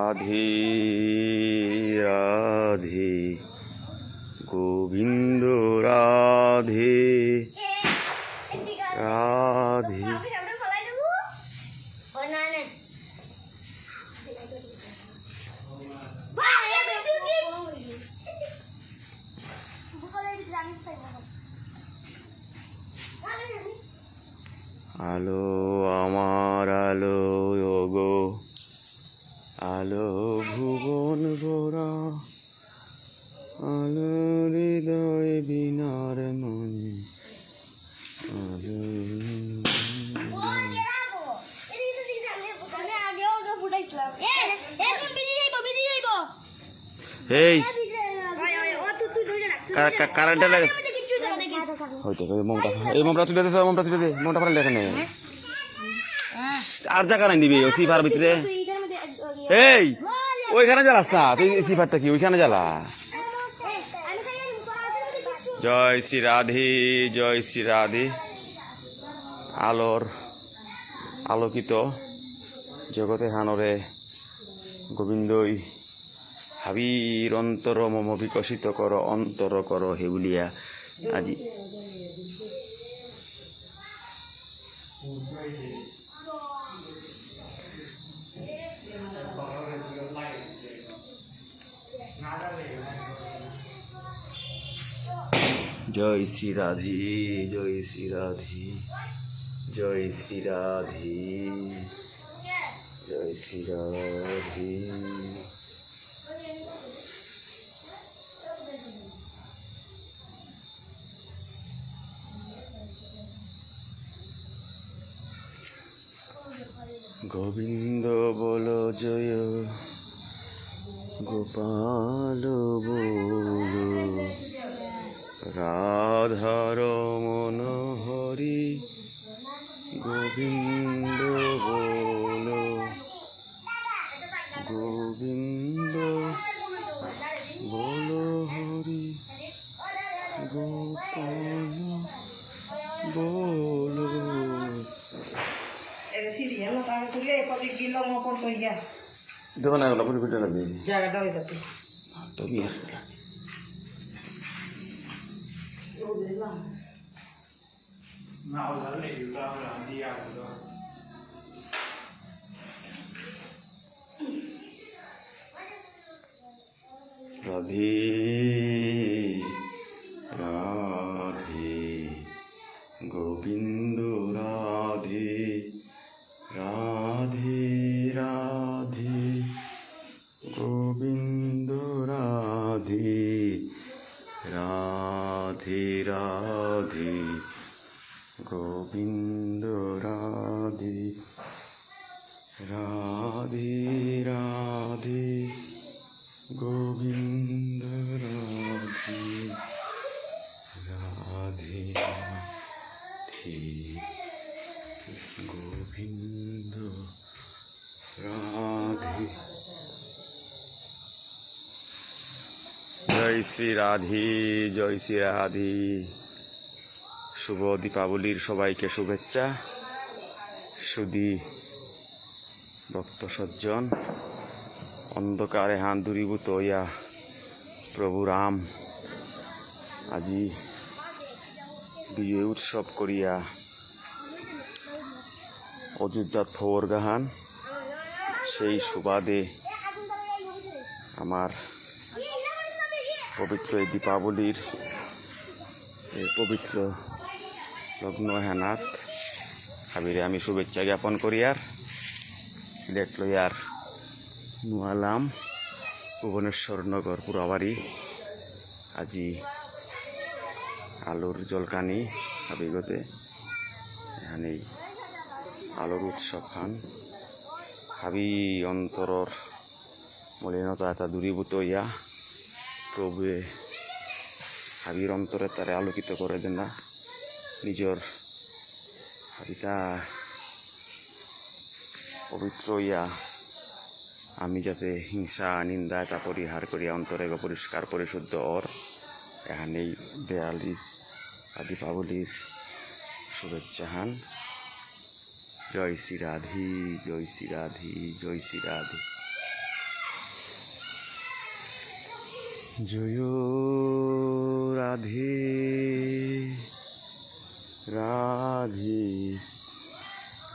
রাধে রাধে গোবিন্দ রাধে রাধে। আলো আমার আলো গো, আলো ভুবন ভরা, আলো হৃদয় বিনার মনে, আলো এই কারেন্টটা লাগে হয়তো মোমটা, এই মোমটা তুলে দে, মোমটা তুলে দে, মোমটা পারে লেখা নেই আর জায়গা নাই নিবি সিফার ভিতরে। এই ওইখানে জ্বালাস না তুই, সিফারটা কি ওইখানে জ্বালা। জয় শ্রী রাধে, জয় শ্রী রাধে। আলোর আলোকিত জগতে হানরে গোবিন্দই হাবির অন্তর মম বিকশিত কর, অন্তর কর হেউলিয়া আজি। জয় শ্রী রাধে, জয় শ্রী রাধে, জয় শ্রী রাধে, জয় শ্রী রাধে। গোবিন্দ বল জয়, গোপাল বলো, রাধার মন হরি, গোবিন্দ বলো, গোবিন্দ বলো হরি, গোপাল বলো। দেখো না পুরি পিঠে না দিয়ে জায়গাটা তুমি রাধে রাধে গোবিন্দ রাধে রাধে রাধে গোবিন্দ রাধে রাধে রাধে গোবিন্দ রাধে রাধে রাধে গোবিন্দ রাধে রাধে রাধে গোবিন্দ রাধে। জয় শ্রী রাধে, জয় শ্রী রাধে। শুভ দীপাবলির সবাইকে শুভেচ্ছা। সুধী ভক্ত সজ্জন, অন্ধকারে হান দূরীভূত হইয়া প্রভু রাম আজি বিজয় উৎসব করিয়া অযোধ্যাত ফোর গাহান, সেই সুবাদে আমার পবিত্র এই দীপাবলির এই পবিত্র লগ্ন হেনাত হাবিরে আমি শুভেচ্ছা জ্ঞাপন করিয়ার সিলেট লইয়ার নুয়ালাম ভুবনেশ্বর নগর পুরাবাড়ি। আজি আলোর জলকানি হাবিগতে এখানেই আলোর উৎসব খান হাবি অন্তরর মলিনতা এটা দূরীভূত হইয়া প্রভুয়ে হাবির অন্তরে তারে আলোকিত করে দেন না, নিজের হাবিটা পবিত্র হইয়া আমি যাতে হিংসা নিন্দা তা পরিহার করিয়া অন্তরে পরিষ্কার পরিশুদ্ধ ওর এখানেই দেয়ালির দীপাবলির শুভেচ্ছা হান। জয় শ্রী রাধে, জয় শ্রী রাধে, জয় শ্রী রাধে। জয় রাধে রাধে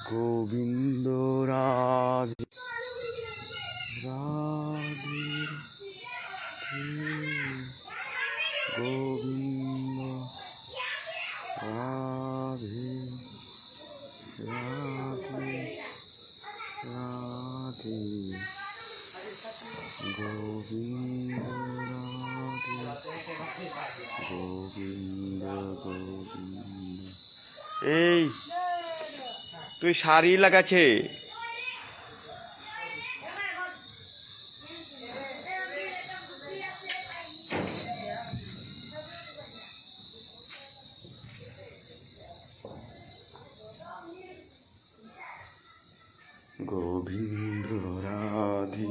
গোবিন্দ রাধে রাধে গোবিন্দ রাধে রাধে রাধে গোবিন্দ রাধে গোবিন্দ গোবিন্দ। এই তুই শাড়ি লাগাচ্ছে গোবিন্দ রাধে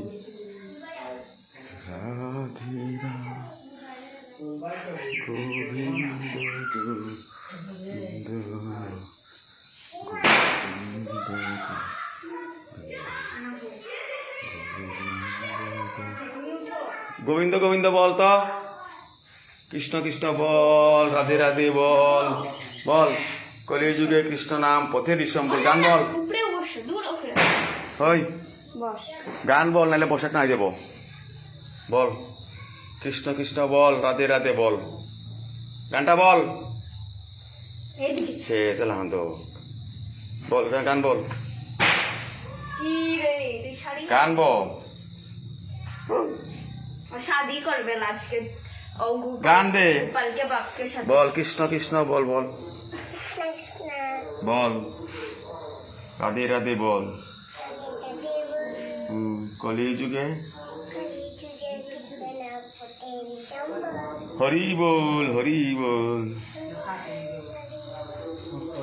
রাধে গোবিন্দ গোবিন্দ গোবিন্দ গোবিন্দ বল তো, কৃষ্ণ কৃষ্ণ বল, রাধে রাধে বল, বল কলিযুগে কৃষ্ণ নাম পথে বিশ্বম্বর। গান বল, হই গান বল, নাহলে বসাক নাই দেব। বল কৃষ্ণ কৃষ্ণ বল, রাধে রাধে বল, গানটা বল। সে চালান তো বল, গান বল, গান বল, शादी करबे আজকে গান দে পালকে বাপকে সাথে বল, কৃষ্ণ কৃষ্ণ বল, বল বল, রাধে রাধে বল। কলি যুগে হরি বল, হরি বল,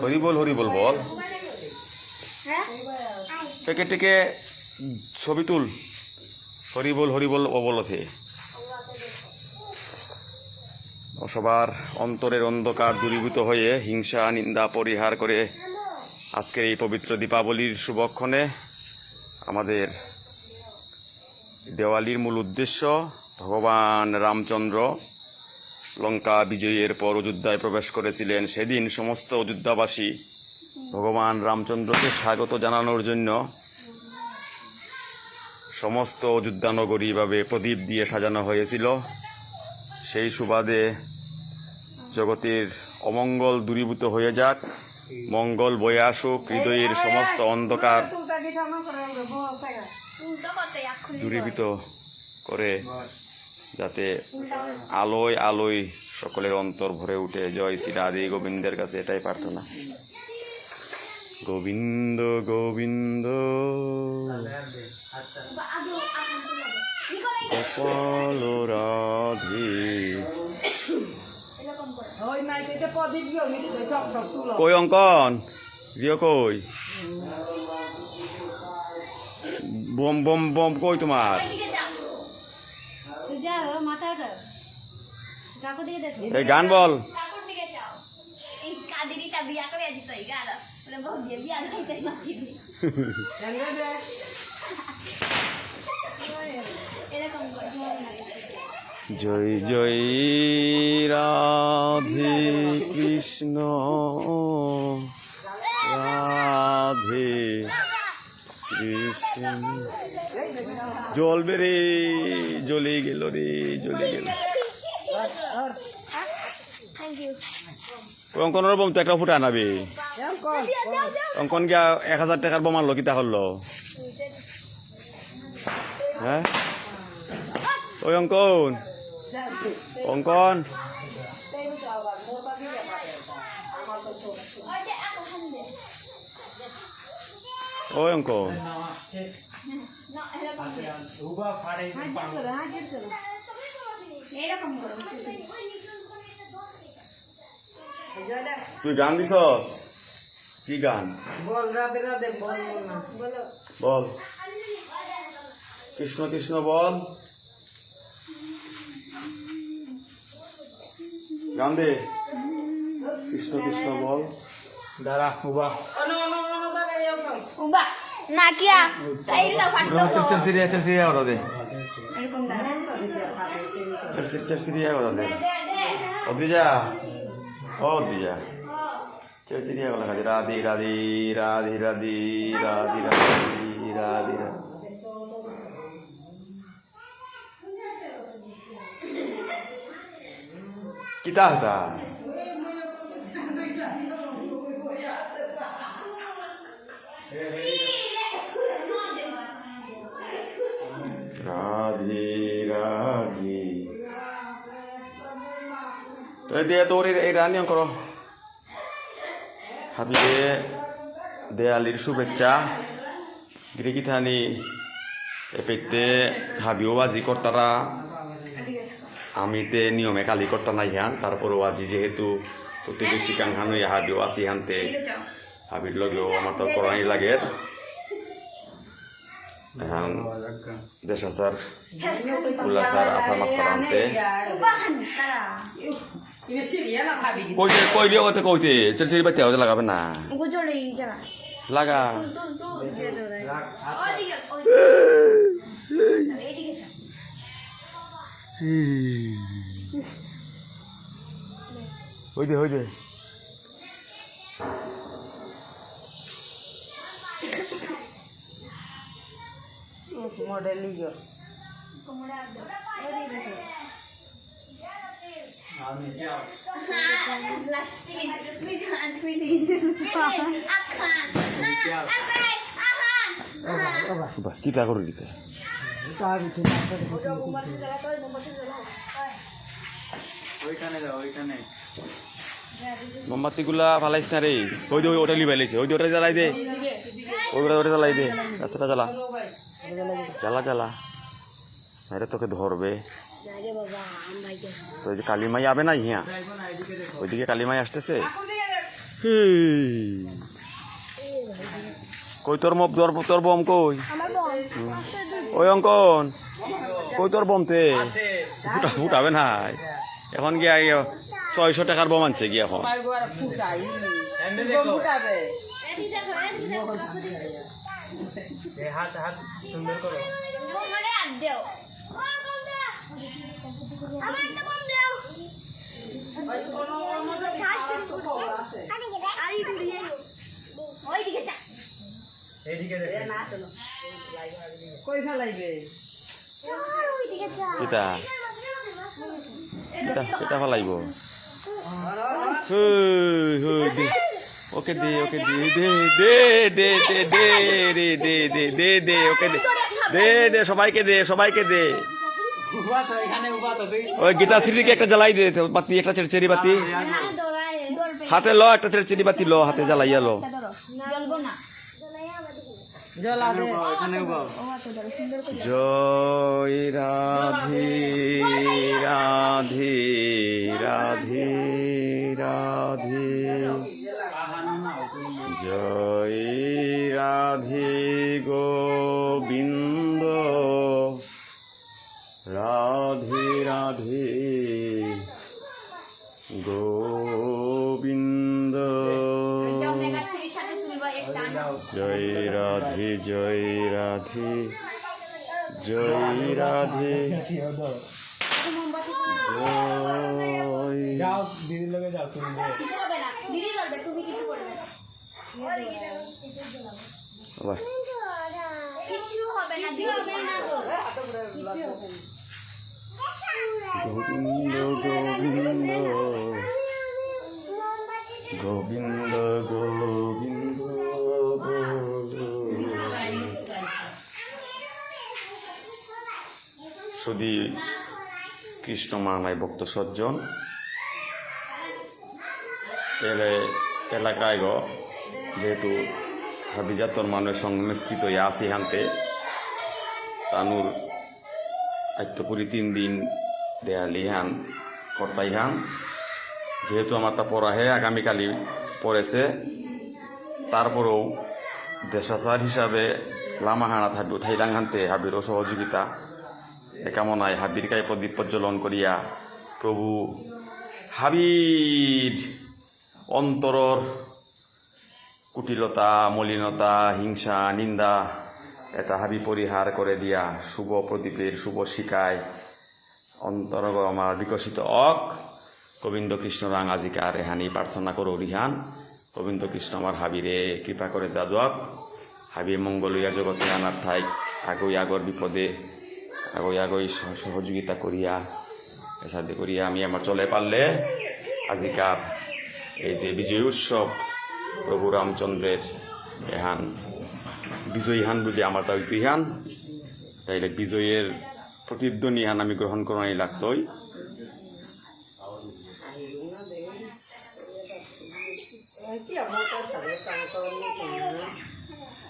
হরি বল, হরি বল বল। টেকে টেকে ছবি তুল, হরি বল, হরি বল ও বলছে। সবার অন্তরের অন্ধকার দূরীভূত হয়ে হিংসা নিন্দা পরিহার করে আজকের এই পবিত্র দীপাবলির শুভক্ষণে আমাদের দেওয়ালির মূল উদ্দেশ্য ভগবান রামচন্দ্র লঙ্কা বিজয়ের পর অযোধ্যায় প্রবেশ করেছিলেন। সেদিন সমস্ত অযোধ্যাবাসী ভগবান রামচন্দ্রকে স্বাগত জানানোর জন্য সমস্ত অযোধ্যা নগরী ভাবে প্রদীপ দিয়ে সাজানো হয়েছিল। সেই সুবাদে জগতের অমঙ্গল দূরীভূত হয়ে যাক, মঙ্গল বয়ে আসুক, হৃদয়ের সমস্ত অন্ধকার দূরীভূত করে যাতে আলোয় আলোয় সকলের অন্তর ভরে উঠে। জয় শ্রী রাধে গোবিন্দের কাছে এটাই প্রার্থনা। গোবিন্দ গোবিন্দ গোপাল রাধে। কই অঙ্কন দিও, কই বম বম বম, কই তোমার এই গান বল। জয় জয় রাধে কৃষ্ণ রাধে কৃষ্ণ। জ্বলবে রে, জ্বলে গেল রে, জ্বলে গেল। অঙ্কনের বোম তো একটা ফুটা আনাবে। অঙ্কন গিয়া 1000 টাকার বোম আনলো, কিতা করলো? হ্যাঁ ওই অঙ্কন, অঙ্কন ওই অঙ্কন তুই গান দিছস? কি গান? বল রাধে রাধে বল, বল কৃষ্ণ কৃষ্ণ বল, গান দে কৃষ্ণ কৃষ্ণ বল। দাঁড়া উবা উবা না কিয়া তাই দাও ফাটো চল চল সিরিয়া, চল সিরিয়া ওটা দে। এরকম দাও Cercería con dónde? Odilla. Odilla. Cercería con la calle. Radhi. Kita dah. Radhi. Dia tu orang Iran yang koro. Habis dia alir subecca. Giri kita ni epete habis wazi kortara. আমিতে নিয়মে কালি করতে নাই হান তারপরও আজি যেহেতু প্রতিবেশী কাঙ্খানো হাবিও আসি হানতে হাবির লগেও আমার তো করাই লাগে এখন দেশ আসার উল্লাসার আসার মাত্রা আনতে কইতে কইবে ওতে কইতে চেরচেরি বাতি আওয়াজ লাগাবে না লাগা হই দে মডেল লিও কিতা করে দিতে মোমবাতি গুলা ফালাইস না রে ওই দে ওটা লিবাই লাইছে ওই দে ওটা জ্বালাই দে ওটা জ্বালাই দে রাস্তাটা জ্বালা আরে তোকে ধরবে তো যে কালিমাই আবে না হিয়া ওইদিকে কালিমাই আসতেছে কই তোর বম কই ওই অঙ্কন কই তোর বমতে ফুটাবে না এখন গিয়া 600 টাকার বম আনছে কি এখন হাত সুন্দর করো কই ফেলাইবে কিতা ফালাইব ওকে দে ওকে দে সবাইকে দে ওই গীতাশ্রীকে একটা জ্বালাই দে বাতি একটা চেরি বাতি হাতে লো একটা চেরি বাতি লো হাতে জ্বালাইয়া লো জলা দে জয় রাধে জয় রাধে গোবিন্দ রাধে গোবিন্দ জয় রাধে যাও দিদির লগে যাও তুমি দিদি করবে তুমি কিছু করবে না কিছু হবে না গোবিন্দ শুধু কৃষ্ণ মানায় ভক্ত সজ্জন এলাকায় যেহেতু হাবিজাতর মানুষের সঙ্গে মিশ্রিত আসি হানতে তানুর আত্মপুরি 3 দিন দেয়ালি হান কর্তাই হান যেহেতু আমার তা পড়া হে আগামীকালই পড়েছে তারপরেও দেশাচার হিসাবে লামাহানা থাকবে থাইলাং হানতে হাবিরও সহযোগিতা কামনায় হাবির গায়ে প্রদীপ প্রজ্বলন করিয়া প্রভু হাবির অন্তরর কুটিলতা মলিনতা হিংসা নিন্দা এটা হাবি পরিহার করে দিয়া শুভ প্রদীপের শুভ শিকায় অন্তরগ আমার বিকশিত অক গোবিন্দ কৃষ্ণ রাং আজিকা রেহানি প্রার্থনা করো রিহান গোবিন্দ কৃষ্ণ আমার হাবিরে কৃপা করে দাদক হাবি মঙ্গলইয়া জগতে আনার ঠাই আগই আগর বিপদে আগই সহযোগিতা করিয়া সাহায্য করিয়া আমি আমার চলে পারলে আজিকার এই যে বিজয় উৎসব প্রভু রামচন্দ্রের এহান বিজয়ী হান বলে আমার তাই ইহান তাইলে বিজয়ের প্রতিধ্বনি হান আমি গ্রহণ করাই লাগতই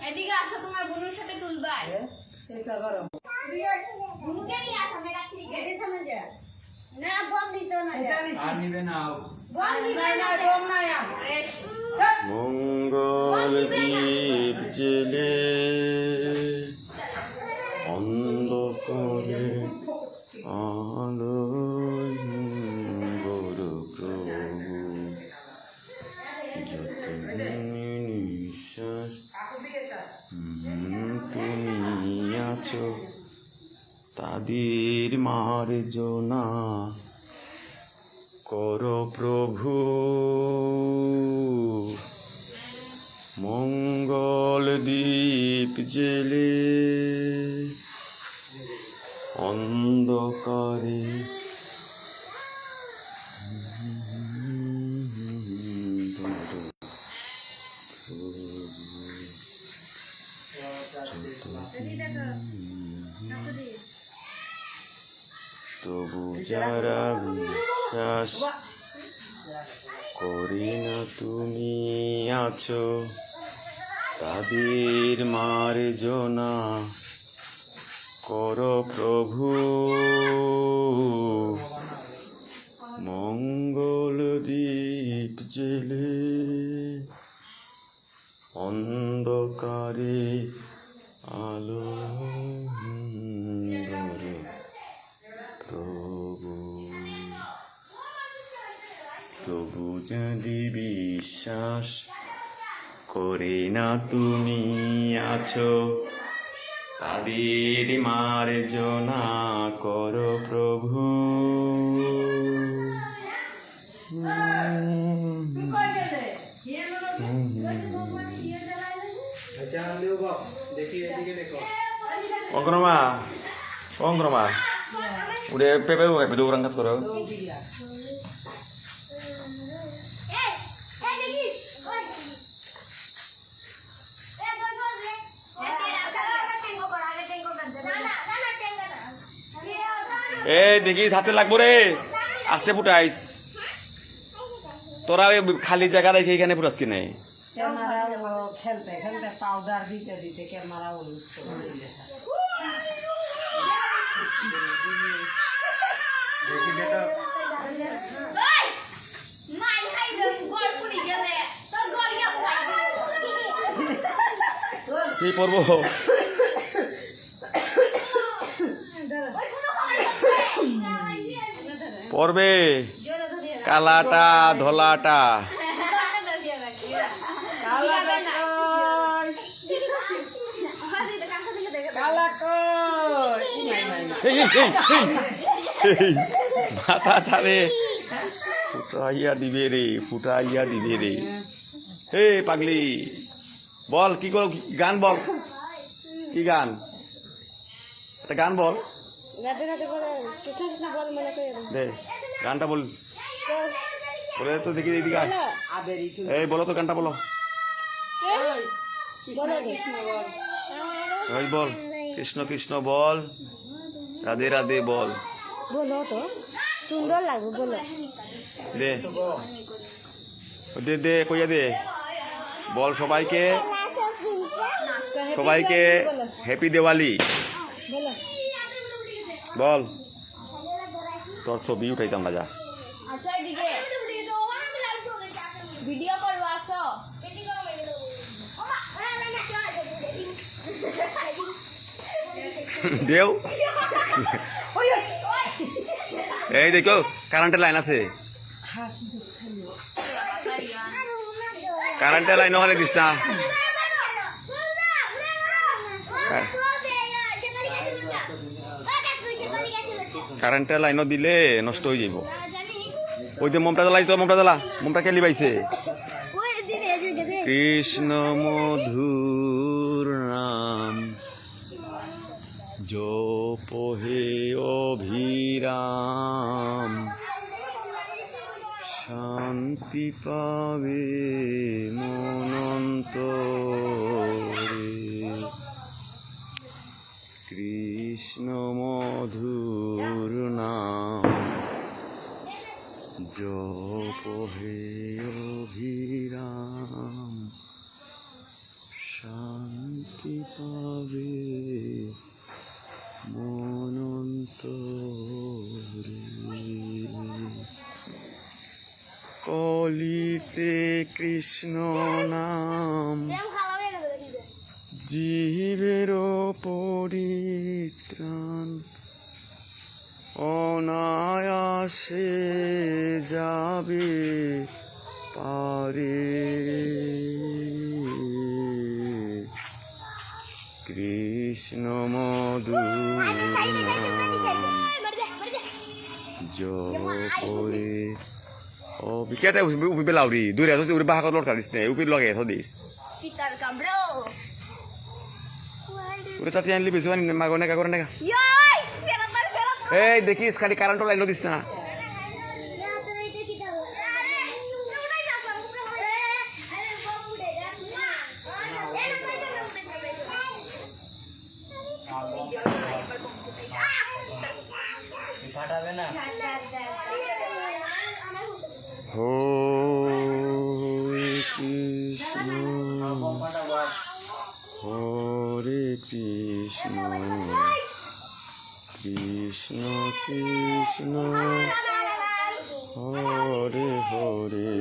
এদিকে আসো, তোমার বোনের সাথে তুলবাই। বুনুকে নিয়ে আসো, আমি রাখছি গেটের সামনে যা। না, বম দিত না যা। আর নিবে না বম দিবে না, বম না যা। মঙ্গল দীপ জেলে অন্ধকারে আলোয় গৌর প্রভু যত নিঃশ্বাস তুমি আছো তাদের মার্জনা করো প্রভু মঙ্গল দীপ জেলে অন্ধকারে তবু যারা বিশ্বাস করি না তুমি আছো তাদের মার্জনা করো প্রভু মঙ্গল দীপ জেলে অন্ধকারে আলো প্রভু তবু যদি বিশ্বাস করে না তুমি আছো তাদের মার্জনা করো প্রভু আচ্ছা আলিও বাপ দেখি এদিকে দেখো অঙ্গ্রমা udah pepe udah orang kat koro দেখি হাতে লাগবো রে আস্তে ফুটাইস তোরা খালি জায়গা রেখে এখানে ফুটাস কিনে ক্যামেরা খেলতে খেলতে পাউডার দিতে দিতে ক্যামেরা উলুস করে দিয়েছে দেখি বেটা ওই মাই হাই গোল পুরি গেলে তো গোল ইয়া পুরাই কি পড়বো ওই কোনো খবর পড়বে কালাটা ধলাটা মাথা তারে ফুটাইয়া দিবে রে হে পাগলি বল কি করো গান বল কি গান একটা গান বল দে গানটা বল বলে তো দেখি এদিকে এই বলো তো গানটা বলো ওই বল কৃষ্ণ কৃষ্ণ বল রাধে রাধে বল বলো তো সুন্দর লাগবে বলো দে দে দে কইয়া দে বল সবাইকে হ্যাপি দিওয়ালি বলো বল তোর ছবি উঠাইতাম না যা আসো এদিকে ভিডিও করবো আসো দেও এই দেখো কারেন্টের লাইন আছে কারেন্টের লাইন হলে দিস না কারেন্টের লাইনও দিলে নষ্ট হয়ে যাব ওই যে মোমটা জ্বালাই তো মোমটা জ্বালা মোমটা কে লিবাইছে কৃষ্ণ মধুর নাম জপ হে অভিরাম শান্তি পাবে মনন্তরে কৃষ্ণ মধুর নাম জপ হে অভিরাম শান্তি পাবে মনন্তরে কলিতে কৃষ্ণ নাম জীবের পরিত্রাণ অনায়াসে যাবে পারে কৃষ্ণ মধুর নাম জপরে কেটে উঠবে লাউরি দূরে আছে উড়ে বাহাকত লটকা দিস নে উপির লগে এত দিস Pitar cabró. উড়ে চাতি আনলি বেশি মাগো নেকা করে নেকা ¡Yoy! ¡Espérate! এই দেখিস খালি কারেন্ট লাইন দিস না ফাটাবে না হরে কৃষ্ণ হরে কৃষ্ণ কৃষ্ণ কৃষ্ণ হরে হরে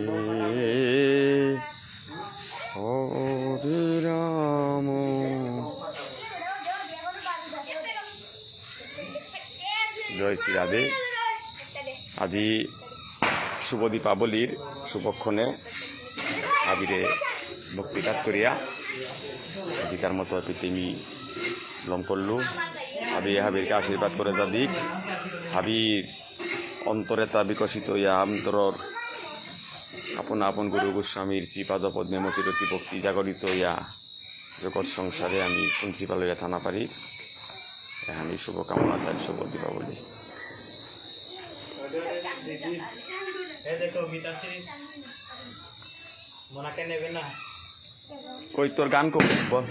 হরে রাম জয় শ্রী রাধে আজি শুভ দীপাবলির শুভক্ষণে আবিরে ভক্তিপাঠ করিয়া আজিকার মতো পৃথিবী লম করলু হাবিরকে আশীর্বাদ করে যা দিক হাবির অন্তরে তা বিকশিত ইয়া অন্তরর আপন আপন গুরু গোস্বামীর শ্রীপাদ পদ্মে মতিরতি ভক্তি জাগরিত ইয়া জগৎ সংসারে আমি প্রিন্সিপাল হইয়া থানা পারি আমি শুভকামনা তাই শুভ দীপাবলি দেখো গীতাশ্রী মোনাকে নেবে না কই তোর গান কো বল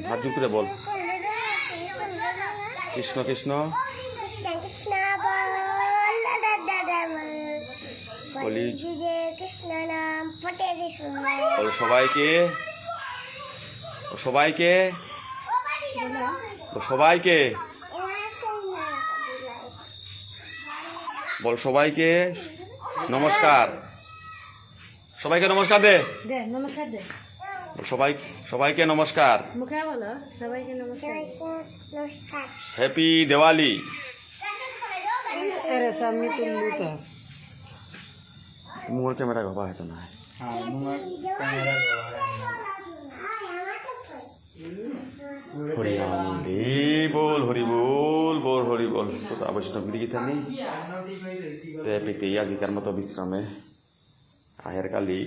হাত জোর করে বল কৃষ্ণ কৃষ্ণ বলি বল সবাইকে সবাইকে সবাইকে বল সবাইকে নমস্কার সবাইকে নমস্কার দে দে নমস্কার দে সবাই সবাইকে নমস্কার মুখে বলো সবাইকে নমস্কার হ্যাপি দিওয়ালি এরে সামনে তুললু তো মোর ক্যামেরা ঘবা হতো না হ্যাঁ মোর ক্যামেরা হরি আনন্দে বল হরি বল শ্রোতা বৈষ্ণব গীতা নেই পেতে আজিকার মতো বিশ্রামে আহের কালি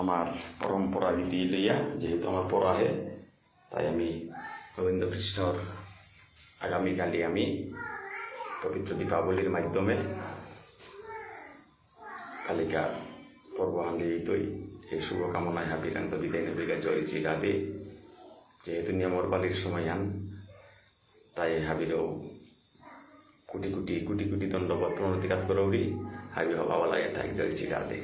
আমার পরম্পরা রীতি লইয়া যেহেতু আমার পড়াহে তাই আমি গোবিন্দ কৃষ্ণর আগামীকালি আমি পবিত্র দীপাবলির মাধ্যমে কালিকার পর্বহান্ডি তৈ এই শুভকামনায় হাবিরান্ত বিদায় নেবিকা জয় শ্রী রাধে যেহেতু নিয়মর বালির সময় আন তাই হাবিরও কোটি কোটি দণ্ডবত প্রণতিকাত করৌরি হাবি হবাওয়ালায় থাক জয় শ্রী রাধে।